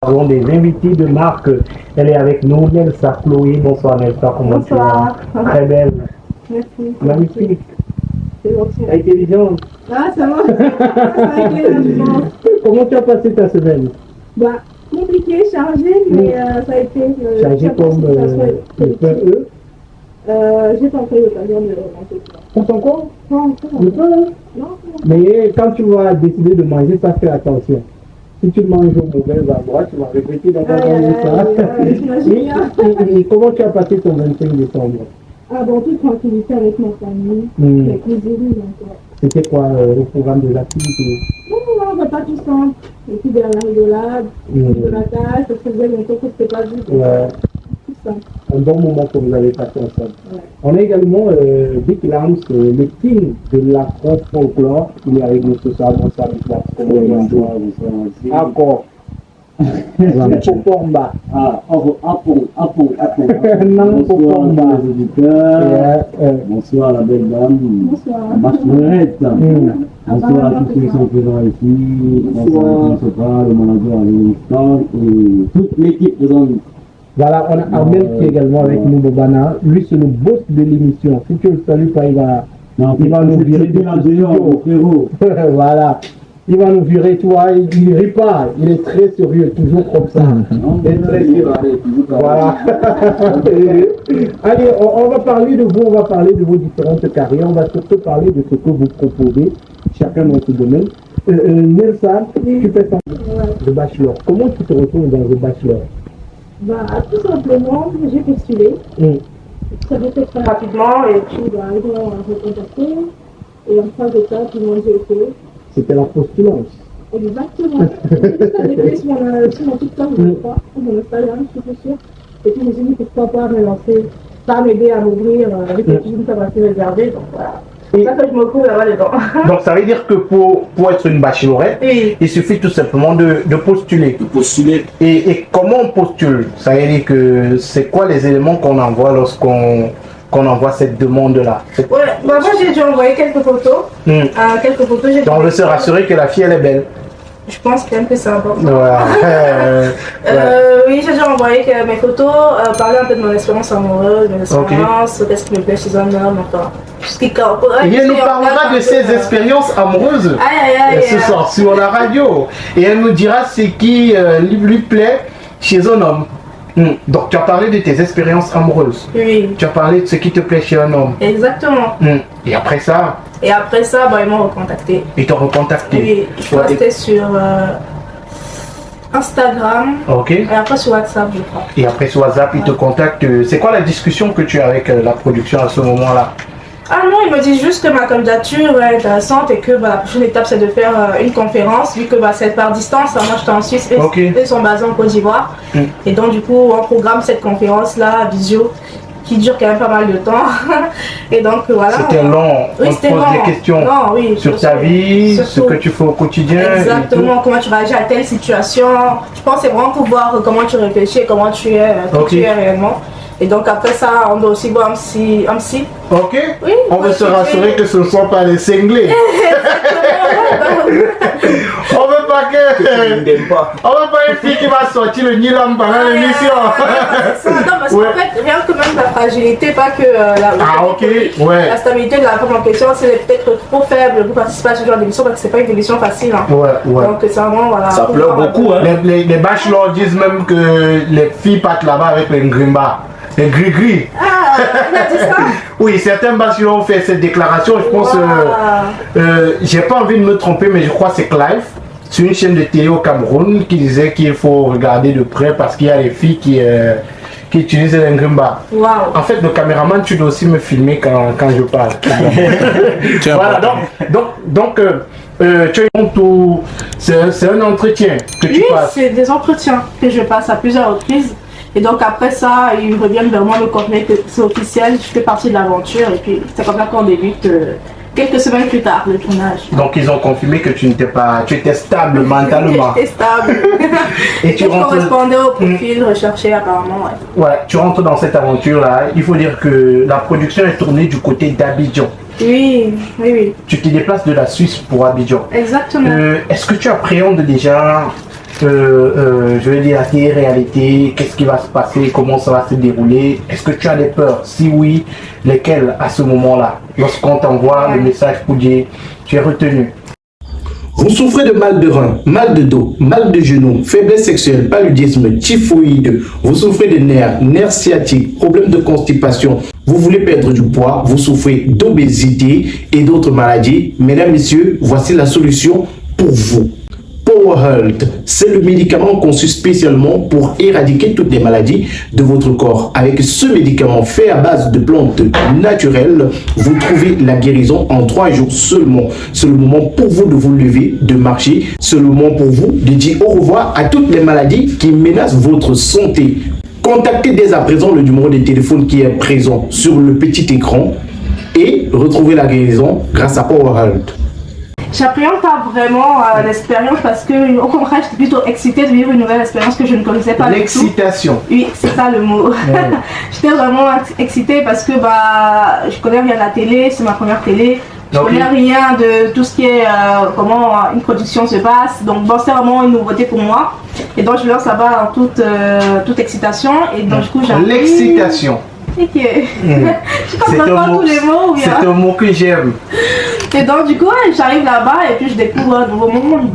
avons des invités de marque. Elle est avec nous, Nelsa Chloé. Bonsoir Nelsa, comment tu vas? Très belle. Merci. Magnifique. C'est gentil. Intelligente. Ah, ça va. Ça a été largement. Comment tu as passé ta semaine? Bah, compliqué, chargé, mais ça a été. Chargé comme le pain eux. J'ai pas encore eu l'occasion de rentrer. On encore? Pas encore. Le pain, hein? Non, Mais quand tu vas décider de manger, ça fait attention. Si tu manges au mauvais endroit, tu vas regretter d'avoir mangé ça. Et comment tu as passé ton 25 décembre? Ah, bon, toute tranquillité avec ma famille, avec les élus, donc. C'était quoi le programme de l'activité? Non, on va pas tout simple. Et puis de la rigolade, de la tâche, parce que vous avez longtemps que c'était pas vu. Ouais. Tout simple. Un bon moment que vous avez passé ensemble. Ouais. On a également Big Lams, le king de la folklore. Il est avec nous ce soir. Bonsoir, Big Lams. Bonsoir. Encore. Popomba. Ah, Apple. Non, Bonsoir Popomba. les auditeurs. Bonsoir la belle dame. Bonsoir. La bachelorette. Bonsoir à tous ceux qui sont présents ici. Bonsoir à Sopra, le manager à l'instant et toute l'équipe présente. Voilà, on a Armel qui est également avec nous, Bobana. Lui, c'est le boss de l'émission. Si tu le salues pas, il va nous virer de frérot. Voilà. Il va nous virer, toi, il rit pas, il est très sérieux, toujours comme ça. Il est très sérieux. Voilà. Allez, on va parler de vous, on va parler de vos différentes carrières, on va surtout parler de ce que vous proposez, chacun dans ce domaine. Nelsa, tu fais ça de bachelor. Comment tu te retrouves dans le bachelor? Bah, tout simplement, j'ai postulé. Ça s'est fait très rapidement et puis bah, ils m'ont recontacté. Et en phase d'étape, ils m'ont dit OK. C'était la postulance. Exactement. J'ai sur mon TikTok, je crois, ou mon Instagram, je suis sûre. Et puis je me suis dit pourquoi pas me lancer. Ça va m'aider à m'ouvrir avec les cuisines, ça va se réserver. Donc voilà. C'est ça que je me trouve là-bas dedans. Donc ça veut dire que pour être une bachelorette, Oui. il suffit tout simplement de postuler. Et comment on postule? Ça veut dire que c'est quoi les éléments qu'on envoie lorsqu'on envoie cette demande-là? Ouais, bah moi j'ai dû envoyer quelques photos. Quelques photos, j'ai Donc on veut se rassurer que la fille elle est belle. Je pense quand même que c'est important. Oui, j'ai déjà envoyé mes photos, parler un peu de mon expérience amoureuse, de mes expériences, qu'est-ce qui me plaît chez un homme, enfin. Et elle nous parlera de ses expériences amoureuses ce soir sur la radio. Et elle nous dira ce qui lui plaît chez un homme. Donc tu as parlé de tes expériences amoureuses. Oui. Tu as parlé de ce qui te plaît chez un homme. Exactement. Et après ça? Et après ça, bah, ils m'ont recontacté. Ils t'ont recontacté? Oui, je postais sur Instagram. Ok. Et après sur WhatsApp, je crois. Et après sur WhatsApp, ils te contactent. C'est quoi la discussion que tu as avec la production à ce moment-là? Ah non, il me dit juste que ma candidature est intéressante et que la prochaine étape c'est de faire une conférence, vu que c'est par distance. Moi j'étais en Suisse et ils sont basés en Côte d'Ivoire. Et donc du coup on programme cette conférence-là, visio, qui dure quand même pas mal de temps. Et donc voilà. C'était long. Oui, on te pose des questions sur ta vie, ce que tu fais au quotidien. Exactement, comment tu réagis à telle situation. Je pense que c'est vraiment pour voir comment tu réfléchis et comment tu es, tu es réellement. Et donc après ça, on doit aussi voir un psy. Ok. Oui, on veut se rassurer que ce ne sont pas les cinglés. On veut pas que. On veut pas une fille qui va sortir le Nilam pendant l'émission. Non, parce qu'en fait, rien que même la fragilité, pas que la stabilité de la femme en question, c'est peut-être trop faible pour participer à ce genre d'émission parce que c'est pas une émission facile. Donc c'est vraiment voilà. Ça pleure beaucoup. Les bachelors disent même que les filles partent là-bas avec les ngrimba. Les gris-gris. Ah, il a dit ça? Oui, certains bachelors ont fait cette déclaration. Je pense, j'ai pas envie de me tromper, mais je crois que c'est Clive, sur une chaîne de télé au Cameroun, qui disait qu'il faut regarder de près parce qu'il y a des filles qui utilisent les ngrimba. Wow. En fait, le caméraman, tu dois aussi me filmer quand je parle. Voilà, donc c'est un entretien que tu passes. Oui, c'est des entretiens que je passe à plusieurs reprises. Et donc après ça, ils reviennent vers moi me confirmer que c'est officiel, je fais partie de l'aventure et puis c'est comme ça qu'on débute quelques semaines plus tard le tournage. Donc ils ont confirmé que tu étais stable mentalement. J'étais stable. Et tu correspondais au profil recherché apparemment. Ouais, tu rentres dans cette aventure là. Il faut dire que la production est tournée du côté d'Abidjan. Oui. Tu te déplaces de la Suisse pour Abidjan. Exactement. Est-ce que tu appréhendes déjà je veux dire, la télé-réalité, qu'est-ce qui va se passer, comment ça va se dérouler? Est-ce que tu as des peurs? Si oui, lesquelles à ce moment-là? Lorsqu'on t'envoie le message pour dire tu es retenu. Vous souffrez de mal de rein, mal de dos, mal de genoux, faiblesse sexuelle, paludisme, typhoïde, vous souffrez de nerfs sciatiques, problèmes de constipation, vous voulez perdre du poids, vous souffrez d'obésité et d'autres maladies. Mesdames, messieurs, voici la solution pour vous. Power Health, c'est le médicament conçu spécialement pour éradiquer toutes les maladies de votre corps. Avec ce médicament fait à base de plantes naturelles, vous trouvez la guérison en 3 jours seulement. C'est le moment pour vous de vous lever, de marcher. C'est le moment pour vous de dire au revoir à toutes les maladies qui menacent votre santé. Contactez dès à présent le numéro de téléphone qui est présent sur le petit écran et retrouvez la guérison grâce à Power Health. J'appréhende pas vraiment l'expérience parce que, au contraire, j'étais plutôt excitée de vivre une nouvelle expérience que je ne connaissais pas. L'excitation. Oui, c'est ça le mot. J'étais vraiment excitée parce que je connais rien à la télé, c'est ma première télé. Je connais rien de tout ce qui est comment une production se passe. Donc bon, c'est vraiment une nouveauté pour moi. Et donc je lance là-bas en toute excitation. Et donc du coup j'arrive. L'excitation. Ok. Je comprends pas tous les mots. C'est un mot que j'aime. Et donc du coup j'arrive là-bas et puis je découvre un nouveau monde.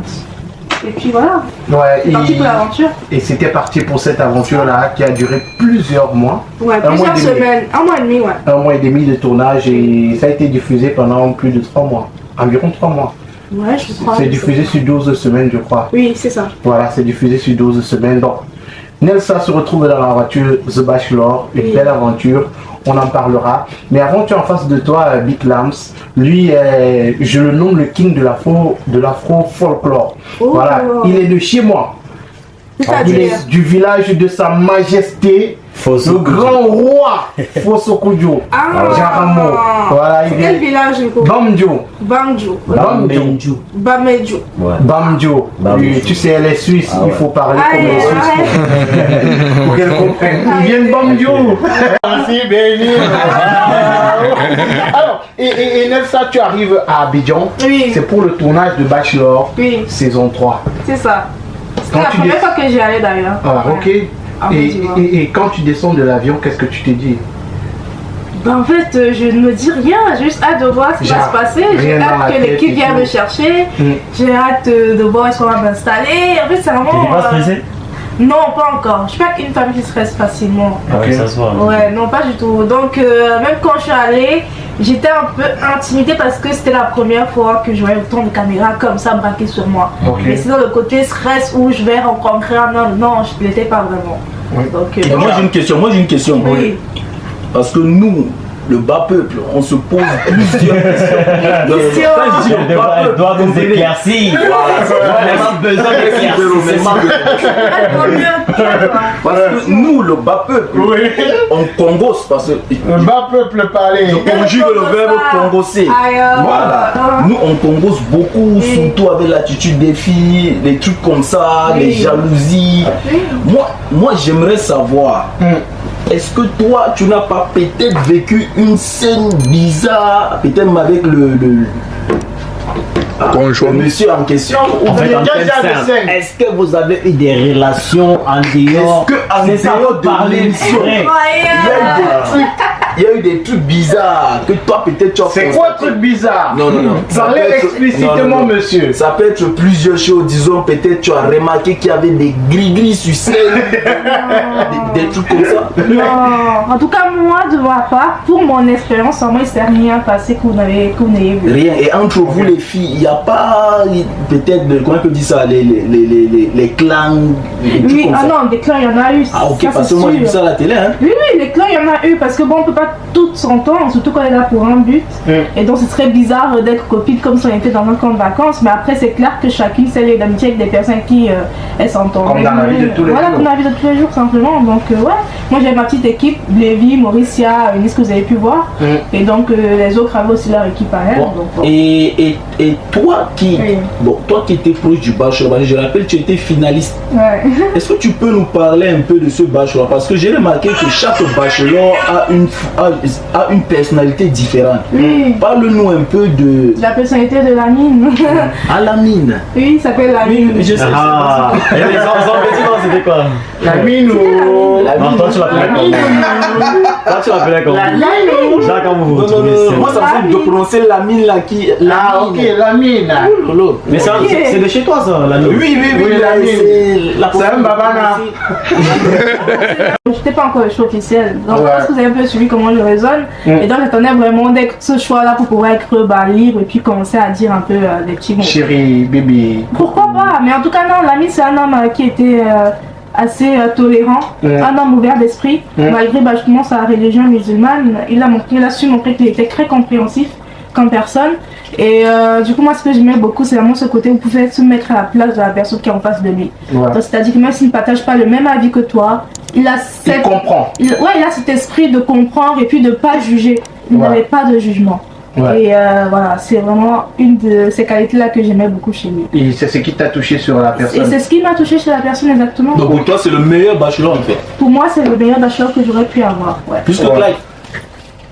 Et puis voilà. Ouais, c'est parti pour l'aventure. Et c'était parti pour cette aventure-là qui a duré plusieurs mois. Ouais, plusieurs semaines. 1 mois et demi, ouais. 1 mois et demi de tournage et ça a été diffusé pendant plus de 3 mois. Environ 3 mois. Ouais, je crois. C'est diffusé sur 12 semaines, je crois. Oui, c'est ça. Voilà, c'est diffusé sur 12 semaines. Donc, Nelsa se retrouve dans l'aventure The Bachelor, une belle aventure. On en parlera. Mais avant, tu es en face de toi, Big Lams. Lui, je le nomme le king de l'afro-folklore. Voilà, il est de chez moi. Il est du village de Sa Majesté, le grand roi Fosso-Kudjo. Jaramo. Voilà, il quel village du coup? Bamjo. Bamjo. Bamjo. Bamjo. Bamjo. Tu sais, elle est suisse, il faut parler comme les Suisses pour qu'elle comprenne. Ils viennent Bamjo. Merci, béni. Alors, et Nelsa, tu arrives à Abidjan. Oui. C'est pour le tournage de Bachelor, saison 3. C'est ça. C'est la première fois que j'y allais d'ailleurs. Ah, ok. Et quand tu descends de l'avion, qu'est-ce que tu t'es dit? En fait, je ne me dis rien, j'ai juste hâte de voir ce qui va se passer. J'ai hâte que l'équipe vienne me chercher. J'ai hâte de voir est-ce qu'on va m'installer. En fait, c'est vraiment. T'es pas stressé? Non, pas encore. Je suis pas une femme qui stresse facilement. Okay. Ça se voit. Ouais, non, pas du tout. Donc, même quand je suis allée, j'étais un peu intimidée parce que c'était la première fois que je voyais autant de caméras comme ça braquées sur moi. Mais sinon, le côté stress où je vais rencontrer un homme, non, je ne l'étais pas vraiment. Donc, moi, j'ai une question. Oui. Parce que nous, le bas peuple, on se pose plusieurs questions. Elle doit nous éclaircir. On a besoin d'éclaircissement. Parce que nous, le bas peuple, on congosse. Parce que le bas peuple parlait. Je conjugue le verbe congosser. Voilà. Nous, on congosse beaucoup, surtout avec l'attitude des filles, des trucs comme ça, les jalousies. Moi, j'aimerais savoir. Est-ce que toi, tu n'as pas peut-être vécu une scène bizarre, peut-être même avec le monsieur en question? Est-ce que vous avez eu des relations en dehors? Est-ce qu'en dehors de l'émission, il y a eu des trucs bizarres que toi peut-être tu as fait? C'est quoi truc bizarre? Non. Parlez explicitement, monsieur. Ça peut être plusieurs choses. Disons, peut-être tu as remarqué qu'il y avait des gris-gris sur scène. des trucs comme ça. Non. En tout cas, moi, de ma part, pour mon expérience, moi, il ne s'est rien passé que vous n'ayez vu. Rien. Et entre vous, les filles, il n'y a pas peut-être, comment on peut dire ça, les clans? Oui, non, des clans, il y en a eu. Ah, ok, parce que moi, j'ai vu ça à la télé. Hein. Oui, les clans, il y en a eu. Parce que bon, on ne peut pas toutes s'entendre, surtout quand on est là pour un but. Et donc, c'est très bizarre d'être copine comme si on était dans un camp de vacances. Mais après, c'est clair que chacune s'est liée d'amitié avec des personnes qui elles s'entendent. Comme dans la vie de tous les jours. Voilà, comme dans la vie de tous les jours, simplement. Donc, ouais. Moi, j'ai ma petite équipe, Lévi, Mauricia, Eunice, que vous avez pu voir. Et donc, les autres avaient aussi leur équipe à elle. Bon. Donc, bon. Et toi qui étais proche du Bachelor, je rappelle, tu étais finaliste. Ouais. Est-ce que tu peux nous parler un peu de ce Bachelor? Parce que j'ai remarqué que chaque Bachelor a a une personnalité différente. Oui. Parle-nous un peu de... La personnalité de Lamine. Ah, Lamine. Oui, il s'appelle Lamine. Oui, je sais. Ah, et les enfants, c'était quoi? Lamine ou... Non, toi tu l'appelais comment? Toi tu l'appelais comment? Jacques, comment vous vous trouvez? Moi, ça me semble de prononcer Lamine là qui... Ah, ok, Lamine. Mais c'est de chez toi ça, la nouvelle. Oui, Lamine. C'est un babana. Je n'étais pas encore le choix officiel. Donc, je pense que vous avez un peu suivi comment je raisonne. Et donc, j'attendais vraiment d'être ce choix-là pour pouvoir être libre et puis commencer à dire un peu des petits mots. Chérie, bébé. Pourquoi pas? Mais en tout cas, non, Lamine, c'est un homme qui était assez tolérant, un homme ouvert d'esprit. Malgré justement sa religion musulmane, il a su montrer qu'il était très compréhensif comme personne. Et du coup, moi, ce que j'aimais beaucoup, c'est vraiment ce côté où vous pouvez se mettre à la place de la personne qui est en face de lui. C'est-à-dire que même s'il ne partage pas le même avis que toi, il comprend. Il a cet esprit de comprendre et puis de ne pas juger. Il n'avait pas de jugement. Et voilà, c'est vraiment une de ces qualités-là que j'aimais beaucoup chez lui. Et c'est ce qui t'a touché sur la personne. Et c'est ce qui m'a touché chez la personne, exactement. Donc pour toi, c'est le meilleur bachelor en fait. Pour moi, c'est le meilleur bachelor que j'aurais pu avoir. Plus que Clive.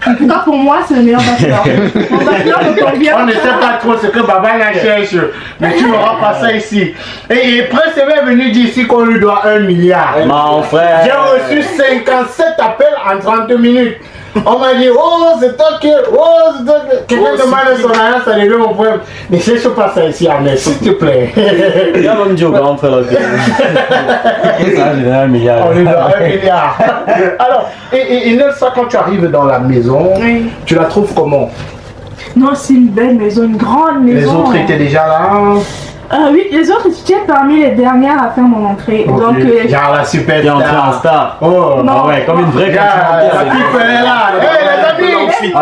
En tout cas, pour moi, c'est le meilleur bachelor. Mon bachelor me convient. On ne sait pas trop ce que Babana cherche, mais tu n'auras pas ça ici. Et Prince est venu dire ici qu'on lui doit 1 milliard. Mon frère. J'ai reçu 57 appels en 30 minutes. On m'a dit, oh, c'est toi qui. Oh, c'est toi qui. Quelqu'un demande son alliance à l'élever mon frère. Ne cherche pas ça ici, Ahmed, s'il te plaît. Il a même dit au grand frère là. On lui doit 1 milliard. On lui doit 1 milliard. Alors, et Nelsa, quand tu arrives dans la maison, tu la trouves comment? Non, c'est une belle maison, une grande maison. Les autres étaient déjà là? Oui, les autres étaient parmi les dernières à faire mon entrée. Okay. Donc, genre la super qui est entrée en star. Oh, non. Ah ouais, comme une vraie la pipe est là. Hey, les amis! Ah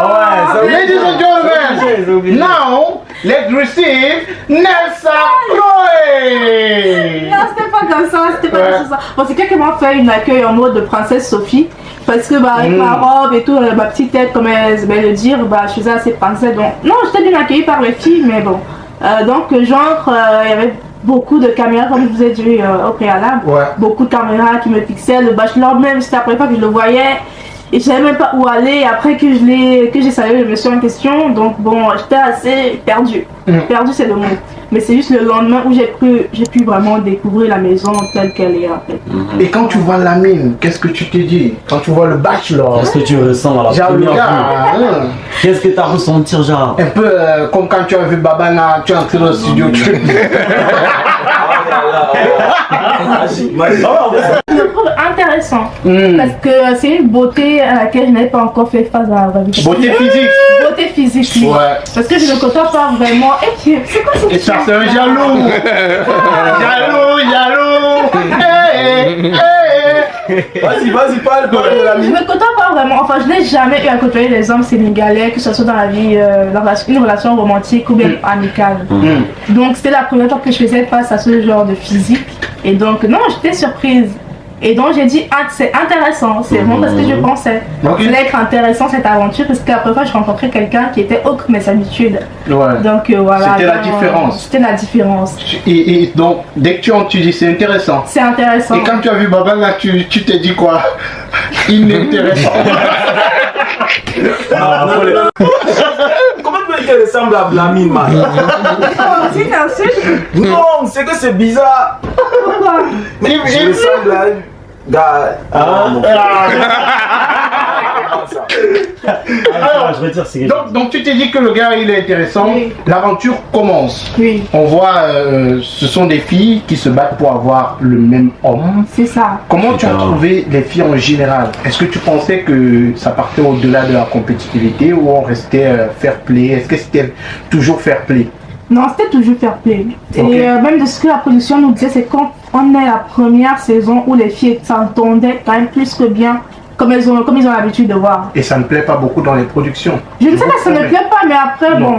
ouais, ladies and gentlemen, now, let's receive Nelsa Chloé! Non, c'était pas comme ça, c'était pas comme ça. Bon, c'est quelqu'un qui m'a fait une accueil en mode de princesse Sophie. Parce que avec ma robe et tout, ma petite tête, comme elle aimait le dire, je faisais assez princesse. Donc, non, j'étais bien accueillie par les filles, mais bon. Donc, j'entre, il y avait beaucoup de caméras, comme je vous ai dit au préalable. Beaucoup de caméras qui me fixaient. Le bachelor, même, c'était la première fois que je le voyais. Et je savais même pas où aller. Après que j'ai salué le monsieur en question, donc bon, j'étais assez perdue. Perdue, c'est le mot. Mais c'est juste le lendemain où j'ai pu vraiment découvrir la maison telle qu'elle est en fait. Et quand tu vois Lamine, qu'est-ce que tu te dis? Quand tu vois le bachelor, qu'est-ce que tu ressens à la première fois? Qu'est-ce que tu as ressenti, genre? Un peu comme quand tu as vu Babana, tu es entré dans le studio. Je le trouve intéressant parce que c'est une beauté à laquelle je n'avais pas encore fait face à la vie. Beauté physique. Beauté physique, oui. Parce que je ne côtoie pas vraiment. Et c'est quoi ce et ça, c'est un jaloux. Jaloux. Vas-y, parle de la Je ne côtoie pas vraiment. Enfin, je n'ai jamais eu à côtoyer des hommes sénégalais, que ce soit dans la vie, une relation romantique ou bien amicale. Donc, c'était la première fois que je faisais face à ce genre de physique. Et donc, non, j'étais surprise. Et donc, j'ai dit, c'est intéressant. C'est vraiment parce que je pensais. Donc, il allait être intéressant cette aventure parce que la première fois, je rencontrais quelqu'un qui était autre que mes habitudes. Donc, voilà. C'était la différence. C'était la différence. Et donc, dès que tu dis c'est intéressant. C'est intéressant. Et quand tu as vu Babana, tu t'es dit quoi? Inintéressant. Comment tu peux ressemble à Lamine, man? Si t'insultes. Non, c'est que c'est bizarre. Pourquoi? Mais je ressemble à un gars. Alors, je veux dire, donc tu t'es dit que le gars il est intéressant, l'aventure commence. On voit, ce sont des filles qui se battent pour avoir le même homme. C'est ça. Comment tu as trouvé les filles en général? Est-ce que tu pensais que ça partait au-delà de la compétitivité ou on restait fair play? Est-ce que c'était toujours fair play? Non, c'était toujours fair play. Et même de ce que la production nous disait, c'est quand on est la première saison où les filles s'entendaient quand même plus que bien, comme ils ont l'habitude de voir. Et ça ne plaît pas beaucoup dans les productions? Je ne sais pas, ça ne plaît pas, mais après, bon...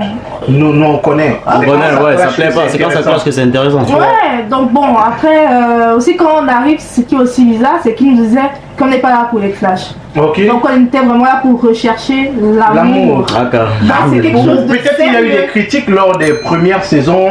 Nous, on connaît. On connaît, ouais, ça plaît pas. C'est quand ça cloche que c'est intéressant. Ouais, donc bon, après, aussi quand on arrive, ce qui est aussi bizarre, c'est qu'ils nous disaient qu'on n'est pas là pour les clashs. Donc on était vraiment là pour rechercher l'amour. C'est quelque chose de peut-être qu'il y a eu des critiques lors des premières saisons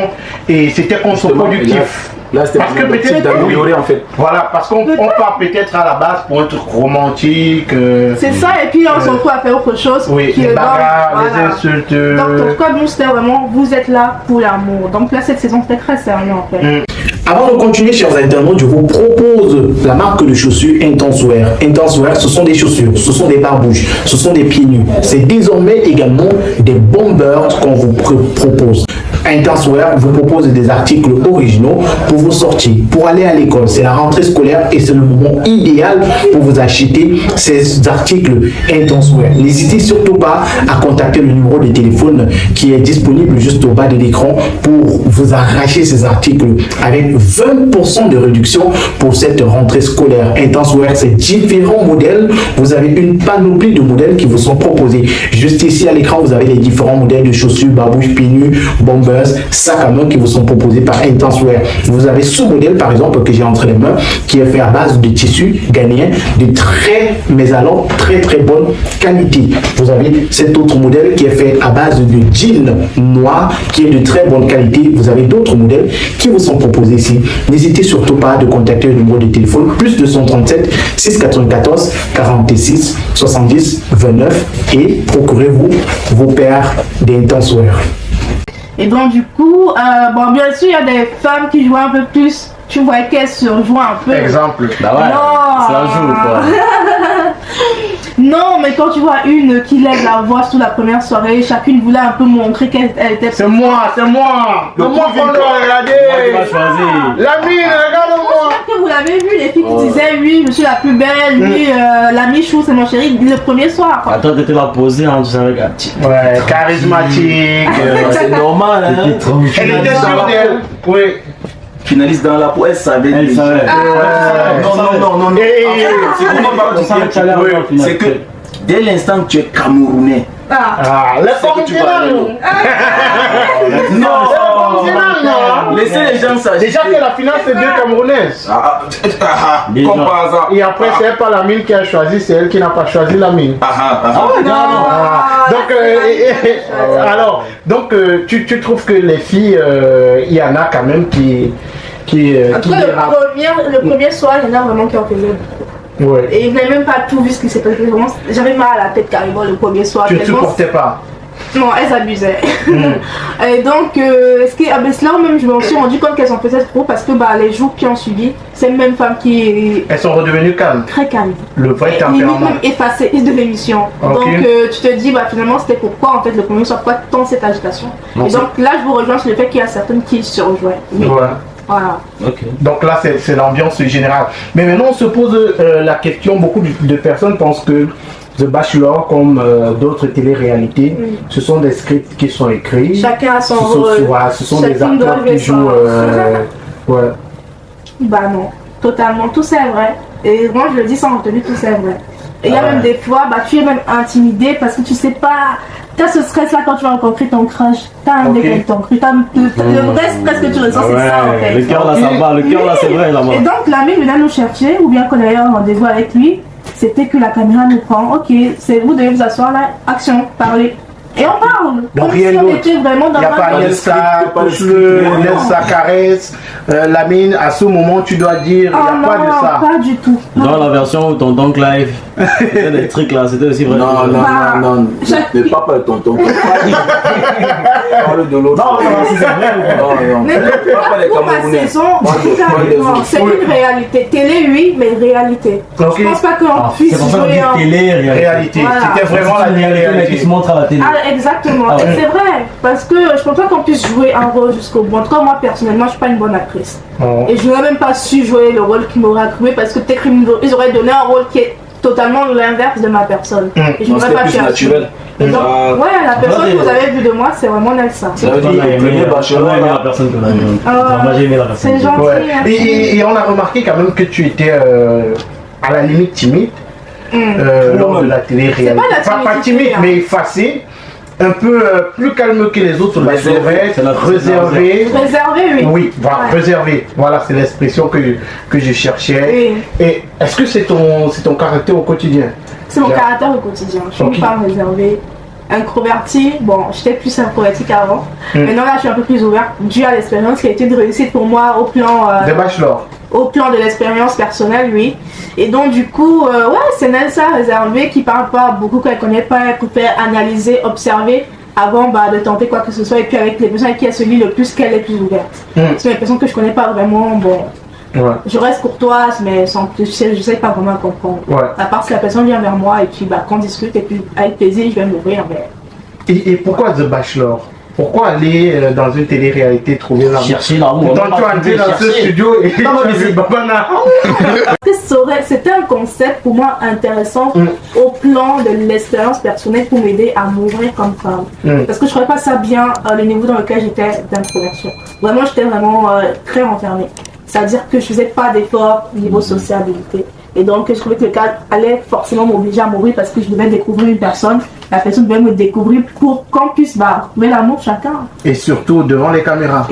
et c'était contre-productif. Là, c'était Parce que peut-être d'améliorer en fait. Voilà, parce qu'on part peut-être à la base pour un truc romantique. C'est ça, et puis on se retrouve à faire autre chose. Oui, qui les est bagarres, voilà. les insultes. Donc, en tout cas, nous, c'était vraiment, vous êtes là pour l'amour. Donc là, cette saison, c'était très sérieux en fait. Avant de continuer, chers internautes, je vous propose la marque de chaussures Intense Wear. Intense Wear, ce sont des chaussures, ce sont des barbouches, ce sont des pieds nus. C'est désormais également des bombers qu'on vous propose. Intense Wear vous propose des articles originaux pour vos sorties, pour aller à l'école. C'est la rentrée scolaire et c'est le moment idéal pour vous acheter ces articles Intense Wear. N'hésitez surtout pas à contacter le numéro de téléphone qui est disponible juste au bas de l'écran pour vous arracher ces articles avec 20% de réduction pour cette rentrée scolaire. Intense Wear, c'est différents modèles. Vous avez une panoplie de modèles qui vous sont proposés. Juste ici à l'écran, vous avez les différents modèles de chaussures, barbouches, pieds nus, bombers, sacs à main qui vous sont proposés par Intense Wear. Vous avez ce modèle par exemple que j'ai entre les mains qui est fait à base de tissu ghanéen de très bonne qualité. Vous avez cet autre modèle qui est fait à base de jean noir qui est de très bonne qualité. Vous avez d'autres modèles qui vous sont proposés ici. N'hésitez surtout pas de contacter le numéro de téléphone plus 237 694 46 70 29 et procurez-vous vos paires d'Intense Wear. Et donc, du coup, bon, bien sûr, il y a des femmes qui jouent un peu plus. Tu vois qu'elles se jouent un peu. Exemple. Bah ouais, Non. ça joue quoi. Non, mais quand tu vois une qui lève la voix sur la première soirée, chacune voulait un peu montrer qu'elle était. C'est moi. C'est moi qu'on doit regarder. Tu vas choisir. L'ami, regarde-moi. Que vous l'avez vu, les filles qui disaient oui, je suis la plus belle, oui, l'ami chou, c'est mon chéri, le premier soir. Quoi. Attends, t'étais là posé, hein, tu savais que. Ouais, charismatique. C'est normal, hein. Elle était sûre d'elle. Oui. Finaliste dans la peau, elle savait. Elle savait. Non. C'est comment par Tu savais que tu allais avoir un final. C'est que dès l'instant que tu es Camerounais. Ah, laisse que tu vas aller. Non. Laissez les gens s'agiter. Déjà que la finale c'est deux Camerounaises. Comme par hasard. Et après c'est pas la mine qui a choisi, c'est elle qui n'a pas choisi la mine. Donc tu trouves que les filles, il y en a quand même qui en tout cas, le premier soir, il y en a vraiment qui en faisaient beaucoup. Ouais. Et je n'avais même pas tout vu ce qui s'est passé. J'avais mal à la tête carrément le premier soir. Tu ne supportais pas. Non, elles abusaient. Et donc, là même, je me suis rendu compte qu'elles en faisaient trop parce que les jours qui ont suivi, c'est les mêmes femmes qui. Elles sont redevenues calmes. Très calmes. Le vrai tempérament. Limite même effacées de l'émission. Okay. Donc, tu te dis, finalement, c'était pourquoi en fait le premier soir, pourquoi tant cette agitation. Non, et donc, là, je vous rejoins sur le fait qu'il y a certaines qui se rejoignent. Oui. Voilà. Okay. Donc là, c'est l'ambiance générale. Mais maintenant, on se pose la question, beaucoup de personnes pensent que The Bachelor, comme d'autres télé-réalités, ce sont des scripts qui sont écrits. Chacun a son rôle. Ce sont des acteurs qui jouent. Non, totalement, tout c'est vrai. Et moi, je le dis sans retenue, tout c'est vrai. Et il y a même des fois, tu es même intimidé parce que tu sais pas. T'as ce stress là quand tu vas rencontrer ton crush. T'as un mec avec ton crush. Le vrai stress que tu ressens, c'est ça en fait. Le cœur là, ça va. Le cœur là, c'est vrai là-bas. Et donc, l'ami vient nous chercher ou bien qu'on ait un rendez-vous avec lui. C'était que la caméra nous prend. Ok, vous devez vous asseoir là. Action, parler. Et on parle. Donc comme rien si on d'autre. était vraiment dans Il n'y a pas Yelsa, Yelsa caresse, la mine, à ce moment tu dois dire, il n'y a pas de ça. Pas du tout. Dans la version où tonton Clive, c'était des trucs là, c'était aussi vrai. Non. Ne pas peur, tonton. Parle de l'autre. Non, si c'est vrai. Mais pour ma saison, c'est une réalité. Télé, oui, mais réalité. Je pense pas qu'on puisse jouer en réalité. C'était vraiment la réalité qui se montre à la télé. Exactement, et c'est vrai, parce que je pense pas qu'on puisse jouer un rôle jusqu'au bout. En tout cas, moi personnellement, je suis pas une bonne actrice. Et je n'aurais même pas su jouer le rôle qui m'aurait attribué parce que peut-être ils auraient donné un rôle qui est totalement l'inverse de ma personne. Et je n'aurais pas pu naturel. Donc, la personne que vous avez vue de moi, c'est vraiment Nelsa. Ça veut dire la personne que moi j'ai aimé la personne. C'est gentil. Et on a remarqué quand même que tu étais à la limite timide lors de la télé-réalité. Pas timide, mais effacé. Un peu plus calme que les autres, réservé. Réservé, oui. Oui, voilà, réservé. Voilà, c'est l'expression que je cherchais. Oui. Et est-ce que c'est ton caractère au quotidien? C'est mon caractère au quotidien. Je ne suis pas réservée. introvertie. Bon, j'étais plus introvertie qu'avant. Maintenant, là, je suis un peu plus ouverte dû à l'expérience qui a été une réussite pour moi au plan... de bachelor. Au plan de l'expérience personnelle, oui. Et donc, du coup, ouais, c'est Nelsa réservée qui parle pas beaucoup, qu'elle connaît pas, elle préfère analyser, observer avant de tenter quoi que ce soit. Et puis, avec les personnes avec qui elle se lit le plus, qu'elle est plus ouverte. C'est une personne que je connais pas vraiment, bon. Ouais. Je reste courtoise, mais sans plus, je sais pas vraiment comprendre. Ouais. À part si la personne vient vers moi et puis qu'on discute, et puis avec plaisir, je vais m'ouvrir. Mais... Et pourquoi The Bachelor? Pourquoi aller dans une télé-réalité trouver l'amour? Chercher l'amour. Quand tu as entré dans ce studio et tu as vu Babana. C'était un concept pour moi intéressant au plan de l'expérience personnelle pour m'aider à m'ouvrir comme femme. Parce que je ne trouvais pas ça bien le niveau dans lequel j'étais d'introversion. Vraiment, j'étais vraiment très renfermée. C'est-à-dire que je ne faisais pas d'efforts niveau sociabilité. Et donc, je trouvais que le cadre allait forcément m'obliger à m'ouvrir parce que je devais découvrir une personne. La personne devait me découvrir pour qu'on puisse trouver l'amour chacun. Et surtout devant les caméras.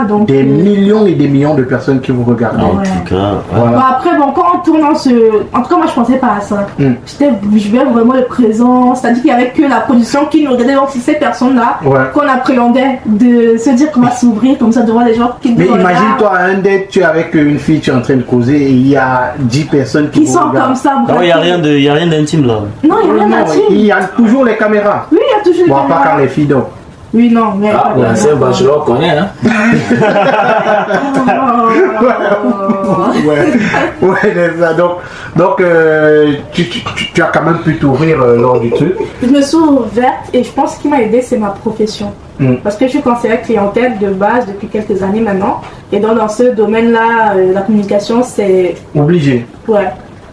Donc, des millions et des millions de personnes qui vous regardent. En tout cas, voilà. Bon, après, quand on tourne en tout cas, moi, je pensais pas à ça. Je voulais vraiment le présent. C'est-à-dire qu'il n'y avait que la production qui nous regardait. Donc, c'est ces personnes-là qu'on appréhendait de se dire qu'on va s'ouvrir comme ça devant les gens qui nous regardent. Mais imagine-toi, un date, tu es avec une fille, tu es en train de causer et il y a 10 personnes qui sont regardent. Comme ça. Il n'y a rien d'intime là. Non, il n'y a rien d'intime. Il y a toujours les caméras. Oui, il y a toujours les caméras. Pas quand les filles donc. Oui, non, mais... L'ancien bachelor connaît, hein. Ouais, c'est ça. Donc tu as quand même pu t'ouvrir lors du truc. Je me suis ouverte et je pense ce qui m'a aidé, c'est ma profession. Parce que je suis conseillère clientèle de base depuis quelques années maintenant. Et donc dans ce domaine-là, la communication, c'est... Obligé. Ouais.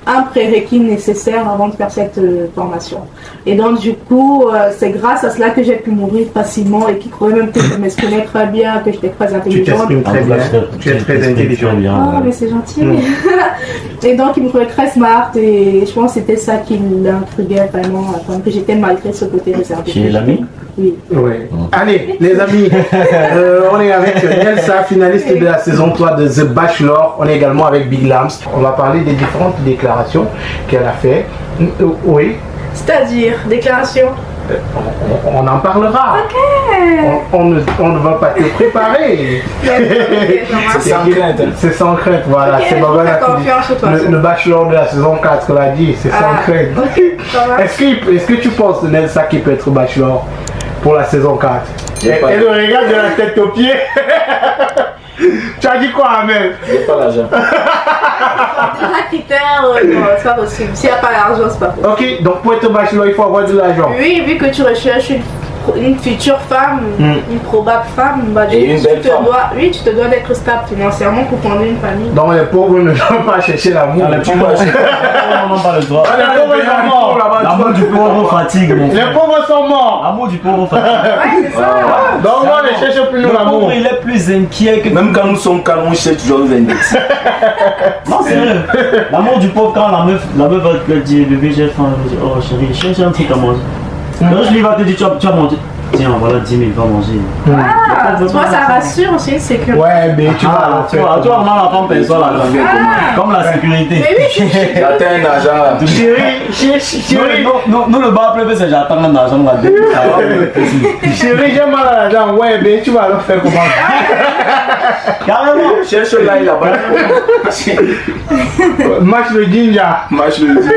Un prérequis nécessaire avant de faire cette formation. Et donc du coup, c'est grâce à cela que j'ai pu m'ouvrir facilement et qui croyait même que je m'exprimais très bien, que j'étais très intelligente. Tu t'exprimes très bien, tu es très intelligent. Ah, mais c'est gentil. Et donc il me trouvait très smart et je pense que c'était ça qui l'intriguait vraiment, que j'étais malgré ce côté réservé. Chez l'ami? Oui. Ouais. Allez, les amis, on est avec Nelsa, finaliste de la saison 3 de The Bachelor. On est également avec Big Lams. On va parler des différentes déclarations qu'elle a fait. Oui. C'est-à-dire, déclaration. On en parlera. Ok. On ne va pas te préparer. C'est sans crainte. C'est sans crainte, voilà. Okay, c'est Babana qui le bachelor de la saison 4 l'a dit, c'est sans crainte. Okay, est-ce que tu penses, Nelsa, qu'il peut être bachelor pour la saison 4? Et le regard de la tête aux pieds. Tu as dit quoi, Amel? J'ai pas l'argent. Un critère, non, c'est pas possible. S'il n'y a pas l'argent, c'est pas possible. Ok, donc pour être bachelor, il faut avoir de l'argent. Oui, vu que tu recherches une future femme, une probable femme, et une belle femme. Tu te dois d'être stable financièrement pour fonder une famille. Donc les pauvres ne doivent pas chercher l'amour. Les pauvres n'ont pas le droit. Les pauvres sont morts. L'amour du pauvre fatigue, mon frère. Les pauvres sont morts. L'amour du pauvre fatigue. Ouais, c'est ça. Donc on ne cherche plus Le l'amour. pauvre, il est plus inquiet que... Même quand nous sommes calmes, on cherche toujours nous indexer. Non, c'est vrai. L'amour du pauvre, quand la meuf va te dire, bébé, j'ai faim, je dis, oh chérie, cherche un truc à manger. Quand je lui va te dire, tu vas manger. Tiens, voilà 10 000, va manger. Ah, tu vois, ça rassure aussi, c'est que... Ouais, mais tu vas tu vois, vraiment la femme perçoit la comme la sécurité. Mais oui, J'attends un argent. Chérie, Nous le bar pleuve, c'est j'attends un argent là. chérie, j'ai mal à l'argent. Ouais, mais tu vas le faire comment? Carrément. Cherche là, il a pas. Match le ninja. Match le dit.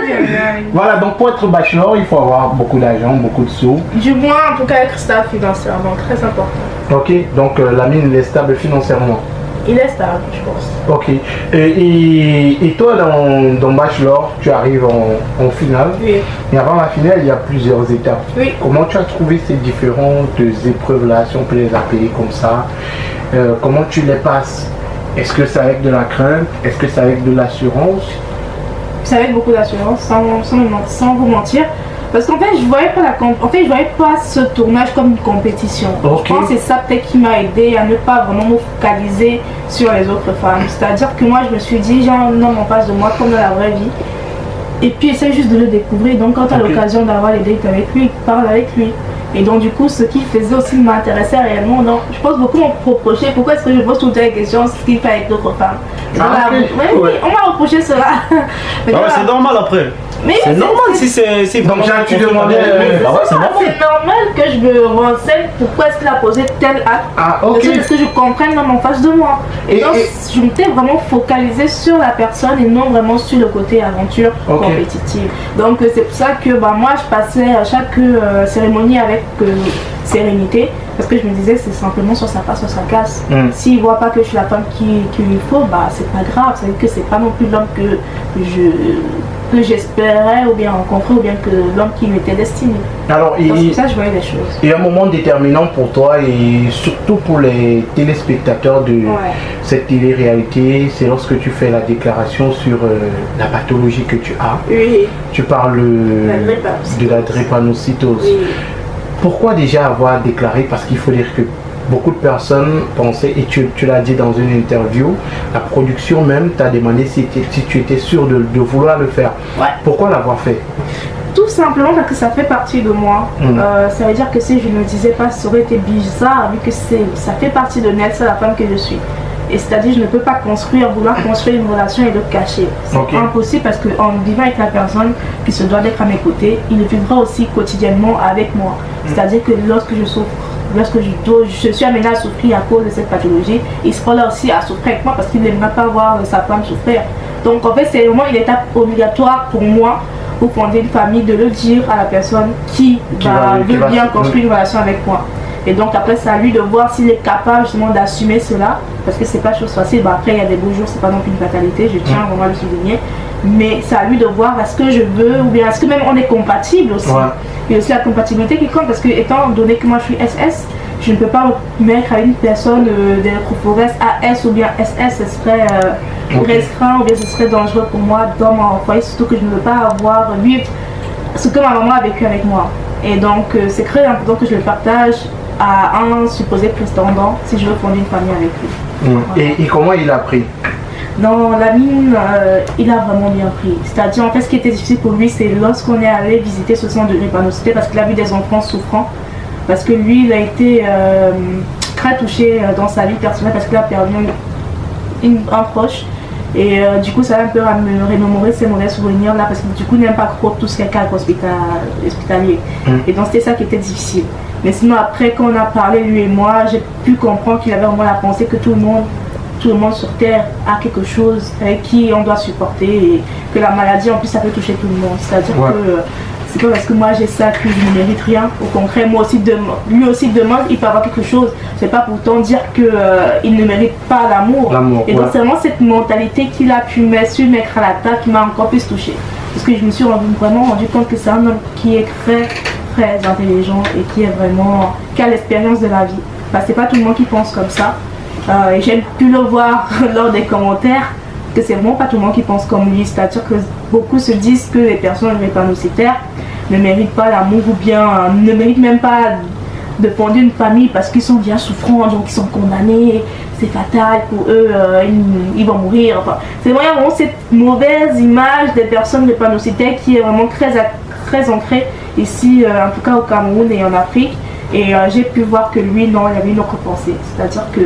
Voilà, donc pour être bachelor, il faut avoir beaucoup d'argent, beaucoup de sous. du moins, en tout cas, être stable financièrement, très important. Ok, donc la mine est stable financièrement. Il est stable, je pense. Ok. Et toi, dans Bachelor, tu arrives en finale. Oui. Et avant la finale, il y a plusieurs étapes. Oui. Comment tu as trouvé ces différentes épreuves-là, si on peut les appeler comme ça? Comment tu les passes? Est-ce que c'est avec de la crainte? Est-ce que c'est avec de l'assurance? C'est avec beaucoup d'assurance, sans vous mentir. Parce qu'en fait, je voyais pas ce tournage comme une compétition. Okay. Je pense que c'est ça peut-être qui m'a aidé à ne pas vraiment me focaliser sur les autres femmes. C'est-à-dire que moi, je me suis dit, j'ai un homme en face de moi comme dans la vraie vie. Et puis, essaie juste de le découvrir. Donc, quand tu as l'occasion d'avoir les dates avec lui, parle avec lui. Et donc, du coup, ce qu'il faisait aussi m'intéressait réellement. Donc, je pense beaucoup m'ont reproché pourquoi est-ce que je pose toutes les questions, ce qu'il fait avec d'autres femmes. Okay. On m'a reproché cela. C'est normal après. Mais c'est normal si c'est Donc, vraiment. tu demandais. c'est normal que je me renseigne pourquoi est-ce qu'il a posé tel acte. Ah, ok. Parce que je comprenne même en face de moi. Et donc, je m'étais vraiment focalisée sur la personne et non vraiment sur le côté aventure compétitive. Donc, c'est pour ça que moi, je passais à chaque cérémonie avec sérénité. Parce que je me disais, c'est simplement soit ça passe, soit ça casse. S'il ne voit pas que je suis la femme qu'il lui faut, c'est pas grave. C'est-à-dire que c'est pas non plus l'homme que j'espérais ou bien rencontrer ou bien que l'homme qui m'était destiné. Alors, c'est ça je voyais les choses. Il y a un moment déterminant pour toi et surtout pour les téléspectateurs de cette télé-réalité, c'est lorsque tu fais la déclaration sur la pathologie que tu as. Oui. Tu parles de la drépanocytose. Oui. Pourquoi déjà avoir déclaré? Parce qu'il faut dire que beaucoup de personnes pensaient, et tu l'as dit dans une interview, la production même t'a demandé si tu étais sûr de vouloir le faire. Ouais. Pourquoi l'avoir fait? Tout simplement parce que ça fait partie de moi. Ça veut dire que si je ne le disais pas, ça aurait été bizarre, vu que ça fait partie de Nelsa, la femme que je suis. Et c'est-à-dire, je ne peux pas vouloir construire une relation et le cacher. C'est impossible parce qu'en vivant avec la personne qui se doit d'être à mes côtés, il le vivra aussi quotidiennement avec moi. C'est-à-dire que lorsque je souffre, lorsque je suis amenée à souffrir à cause de cette pathologie, il sera là aussi à souffrir avec moi parce qu'il n'aimera pas voir sa femme souffrir. Donc en fait, c'est vraiment une étape obligatoire pour moi, pour fonder une famille, de le dire à la personne qui veut bien construire une relation avec moi. Et donc après, c'est à lui de voir s'il est capable justement d'assumer cela, parce que c'est pas chose facile. Après, il y a des beaux jours, c'est pas non plus une fatalité, je tiens vraiment à le souligner. Mais c'est à lui de voir est-ce que je veux, ou bien est-ce que même on est compatible aussi. Il y a aussi la compatibilité qui compte, parce que étant donné que moi je suis SS, je ne peux pas mettre à une personne d'Electroforest AS ou bien SS, ce serait restreint ou bien ce serait dangereux pour moi dans mon foyer, surtout que je ne veux pas vivre ce que ma maman a vécu avec moi. Et donc c'est très important que je le partage à un supposé prétendant si je veux fonder une famille avec lui. Voilà. Et comment il a pris? Non, la mine, il a vraiment bien pris. C'est-à-dire, en fait, ce qui était difficile pour lui, c'est lorsqu'on est allé visiter ce centre de drépanocyté, parce qu'il a vu des enfants souffrants. Parce que lui, il a été très touché dans sa vie personnelle, parce qu'il a perdu un proche. Et du coup, ça a un peu me remémorer ses mauvais souvenirs là, parce que du coup, il n'aime pas trop tout ce qui est cadre hospitalier. Et donc, c'était ça qui était difficile. Mais sinon, après, quand on a parlé, lui et moi, j'ai pu comprendre qu'il avait vraiment la pensée que tout le monde sur Terre a quelque chose avec qui on doit supporter, et que la maladie, en plus, ça peut toucher tout le monde. C'est-à-dire que c'est pas parce que moi j'ai ça que je ne mérite rien. Au contraire, lui aussi demande, il peut avoir quelque chose. C'est pas pourtant dire qu'il ne mérite pas l'amour. Et donc c'est vraiment cette mentalité qu'il a pu mettre à la table qui m'a encore plus touchée. Parce que je me suis vraiment rendu compte que c'est un homme qui est très très intelligent et qui a l'expérience de la vie. C'est pas tout le monde qui pense comme ça. Et j'ai pu le voir lors des commentaires, que c'est vraiment pas tout le monde qui pense comme lui. C'est-à-dire que beaucoup se disent que les personnes drépanocytaires ne méritent pas l'amour, ou bien ne méritent même pas de fonder une famille parce qu'ils sont bien souffrants, donc ils sont condamnés, c'est fatal pour eux, ils vont mourir. Enfin, c'est vraiment cette mauvaise image des personnes drépanocytaires qui est vraiment très ancrée ici, en tout cas au Cameroun et en Afrique. Et j'ai pu voir que lui, non, il avait une autre pensée. C'est-à-dire que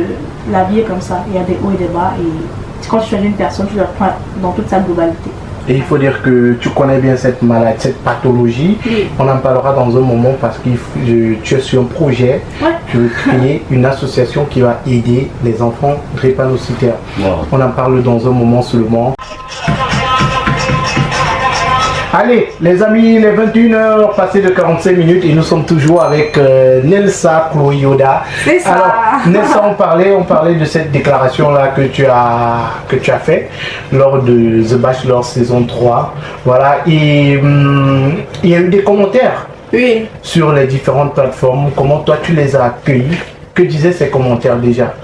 la vie est comme ça, il y a des hauts et des bas, et quand tu choisis une personne, tu la prends dans toute sa globalité. Et il faut dire que tu connais bien cette maladie, cette pathologie. On en parlera dans un moment parce que tu es sur un projet. Tu veux créer une association qui va aider les enfants drépanocytaires. On en parle dans un moment seulement. Allez, les amis, les 21h passées de 45 minutes et nous sommes toujours avec Nelsa Chloé-Yoda. C'est ça. Alors, Nelsa, on parlait de cette déclaration-là que tu as fait lors de The Bachelor saison 3. Voilà, et il y a eu des commentaires sur les différentes plateformes. Comment toi tu les as accueillis? Que disaient ces commentaires déjà?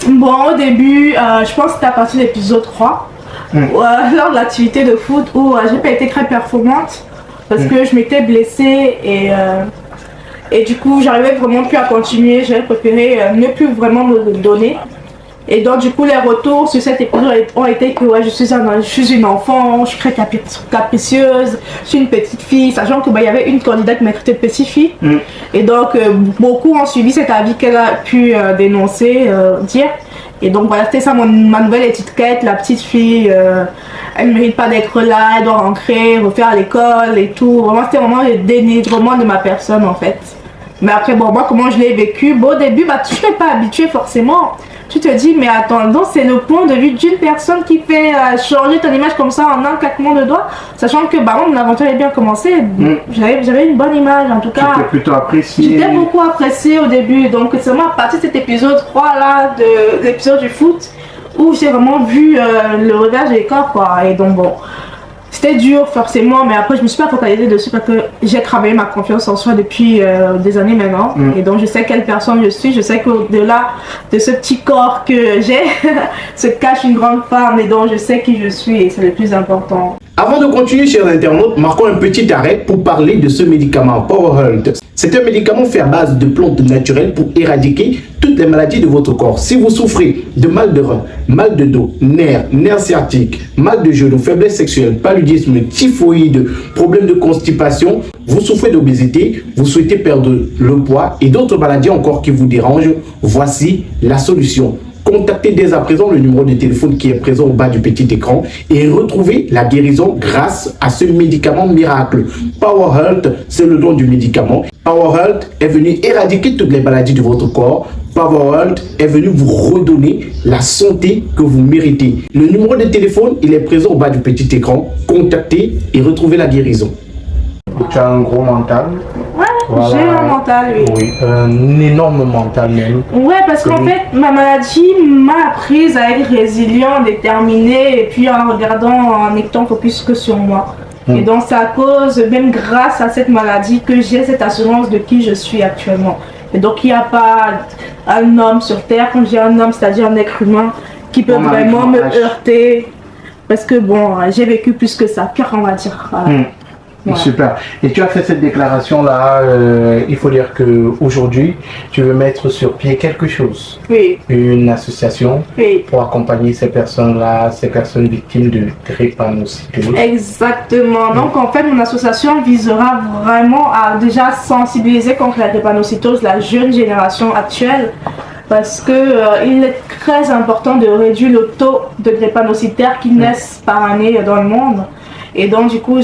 Bon, au début, je pense que c'était à partir de l'épisode 3. Lors de l'activité de foot où j'ai pas été très performante parce que je m'étais blessée et du coup j'arrivais vraiment plus à continuer. J'avais préféré ne plus vraiment me donner, et donc du coup les retours sur cet épisode ont été que je suis une enfant, je suis très capricieuse, je suis une petite fille, sachant que il y avait une candidate qui m'a traité de petite fille. Et donc beaucoup ont suivi cet avis qu'elle a pu dénoncer, dire. Et donc voilà, c'était ça ma nouvelle étiquette, la petite fille, elle ne mérite pas d'être là, elle doit rentrer, refaire l'école et tout. Vraiment, c'était vraiment le dénigrement de ma personne en fait. Mais après, bon, moi, comment je l'ai vécu, bon, au début, bah, tu n'es pas habitué forcément. Tu te dis, mais attends, donc c'est le point de vue d'une personne qui fait changer ton image comme ça en un claquement de doigts, sachant que bah, mon aventure avait bien commencé. J'avais une bonne image en tout cas. J'étais plutôt apprécié. J'étais beaucoup apprécié au début, donc c'est vraiment à partir de cet épisode 3 là, de l'épisode du foot, où j'ai vraiment vu le revers du corps quoi. Et donc bon, c'était dur forcément, mais après je me suis pas focalisée dessus parce que j'ai travaillé ma confiance en soi depuis des années maintenant. Et donc je sais quelle personne je suis, je sais qu'au-delà de ce petit corps que j'ai se cache une grande femme et donc je sais qui je suis et c'est le plus important. Avant de continuer, chers internautes, marquons un petit arrêt pour parler de ce médicament Power Health. C'est un médicament fait à base de plantes naturelles pour éradiquer toutes les maladies de votre corps. Si vous souffrez de mal de rein, mal de dos, nerfs sciatiques, mal de genoux, faiblesse sexuelle, paludisme, typhoïde, problème de constipation, vous souffrez d'obésité, vous souhaitez perdre le poids et d'autres maladies encore qui vous dérangent, voici la solution. Contactez dès à présent le numéro de téléphone qui est présent au bas du petit écran et retrouvez la guérison grâce à ce médicament miracle. Power Health, c'est le nom du médicament. Power Health est venu éradiquer toutes les maladies de votre corps. Power Health est venu vous redonner la santé que vous méritez. Le numéro de téléphone, il est présent au bas du petit écran. Contactez et retrouvez la guérison. Tu as un gros mental. Ouais, voilà. J'ai un mental, oui. Oui, un énorme mental même. Ouais, parce qu'en fait, ma maladie m'a appris à être résilient, déterminé, et puis en regardant, en étant focus que sur moi. Et donc, c'est à cause, même grâce à cette maladie, que j'ai cette assurance de qui je suis actuellement. Et donc, il n'y a pas un homme sur Terre, quand j'ai un homme, c'est-à-dire un être humain, qui peut vraiment me heurter. Parce que bon, j'ai vécu plus que ça, pire on va dire. Voilà. Voilà. Super. Et tu as fait cette déclaration-là, il faut dire qu'aujourd'hui, tu veux mettre sur pied quelque chose. Oui. Une association oui. pour accompagner ces personnes-là, ces personnes victimes de drépanocytose. Exactement. Donc en fait, mon association visera vraiment à déjà sensibiliser contre la drépanocytose, la jeune génération actuelle. Parce que il est très important de réduire le taux de drépanocytaires qui naissent par année dans le monde. Et donc du coup,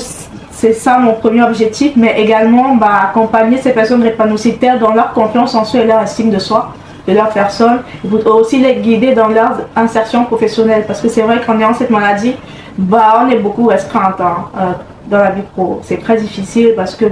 c'est ça mon premier objectif, mais également accompagner ces personnes drépanocytaires dans leur confiance en soi et leur estime de soi, de leur personne, et aussi les guider dans leur insertion professionnelle. Parce que c'est vrai qu'en ayant cette maladie, on est beaucoup restreinte dans la vie pro. C'est très difficile parce que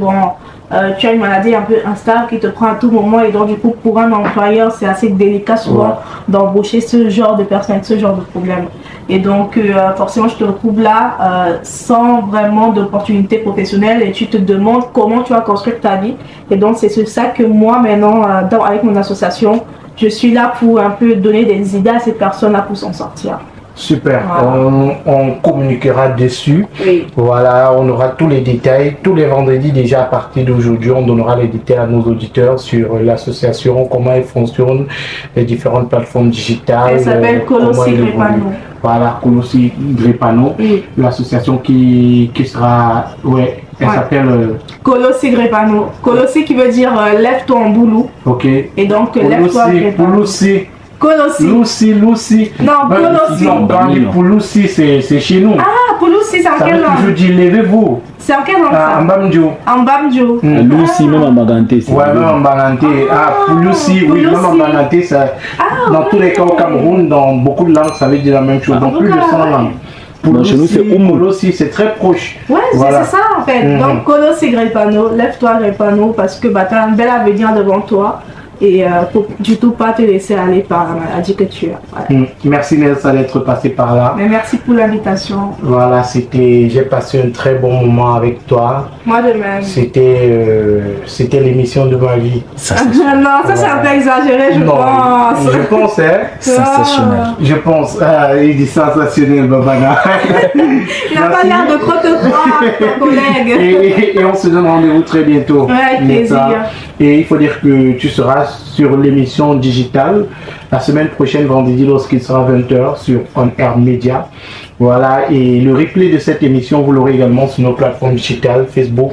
tu as une maladie un peu instable qui te prend à tout moment et donc du coup pour un employeur c'est assez délicat souvent d'embaucher ce genre de personnes avec ce genre de problème. Et donc forcément je te retrouve là sans vraiment d'opportunité professionnelle et tu te demandes comment tu vas construire ta vie. Et donc c'est ça que moi maintenant avec mon association, je suis là pour un peu donner des idées à ces personnes-là pour s'en sortir. Super, voilà. On communiquera dessus. Oui. Voilà, on aura tous les détails. Tous les vendredis déjà à partir d'aujourd'hui, on donnera les détails à nos auditeurs sur l'association, comment elle fonctionne, les différentes plateformes digitales. Elle s'appelle Colossi Grépano. Voilà, Colossi Grépano, oui. L'association qui sera... Ouais. Elle s'appelle Colossi Grépano. Colossi qui veut dire lève-toi en boulot. Ok. Et donc lève-toi Grépano. Colossi. Colossi. Lucie. Non, Colossi. Non, dans les Pouloussi, c'est chez nous. Ah, Pouloussi, c'est en quelle langue? Je dis levez-vous. C'est en quelle langue ça? En Bamjo. En Bamjo. Lucie, même en Baganté. Ouais, même en Baganté. Pouloussi, oui, même en Baganté. Dans tous les cas au Cameroun, dans beaucoup de langues, ça veut dire la même chose. Dans plus de 100 langues. Chez nous, c'est Colossi, c'est très proche. Ouais, voilà. C'est ça en fait. Donc, Colossi Grépano, lève-toi Grépano parce que tu as un bel avenir devant toi. Et pour du tout pas te laisser aller par la maladie que tu as. Voilà. Merci Nelsa d'être passé par là. Mais merci pour l'invitation. Voilà, j'ai passé un très bon moment avec toi. Moi de même. C'était l'émission de ma vie. Non, ça c'est un peu exagéré, je pense. Je pense, hein. Sensationnel. Je pense. Il dit sensationnel, Babana. Il n'a pas l'air de trop te croire, ton collègue. Et on se donne rendez-vous très bientôt. Ouais, avec plaisir. Et il faut dire que tu seras sur l'émission digitale la semaine prochaine, vendredi, lorsqu'il sera 20h sur On Air Media. Voilà, et le replay de cette émission, vous l'aurez également sur nos plateformes digitales, Facebook,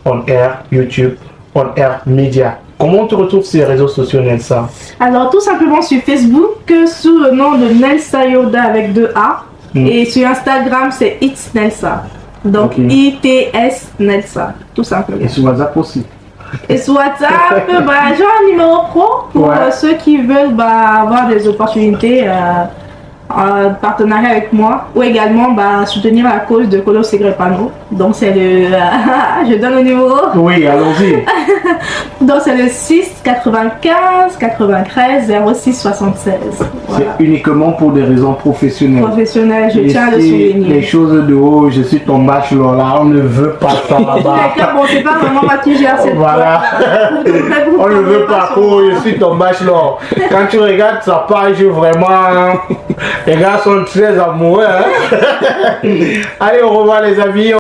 On Air, YouTube, On Air Media. Comment on te retrouve sur les réseaux sociaux, Nelsa? Alors, tout simplement sur Facebook, sous le nom de Nelsa Yoda avec 2 A. Et sur Instagram, c'est It's Nelsa. Donc, ITS Nelsa, tout simplement. Et sur WhatsApp aussi. Et sur WhatsApp, j'ai un numéro pro pour ceux qui veulent avoir des opportunités en partenariat avec moi ou également soutenir la cause de Colo Segrepano. Donc c'est le... je donne le numéro. Oui, allons-y. Donc c'est le 6 95 93 06 76. Voilà. C'est uniquement pour des raisons professionnelles. Professionnelles, je tiens à le souligner. Les choses de haut, je suis ton bachelor là, on ne veut pas ça là-bas. Bon, c'est pas vraiment moi qui gère cette voilà. On ne veut pas pour je suis ton bachelor. Quand tu regardes sa page, vraiment, les gars sont très amoureux. Hein? Allez, au revoir les amis.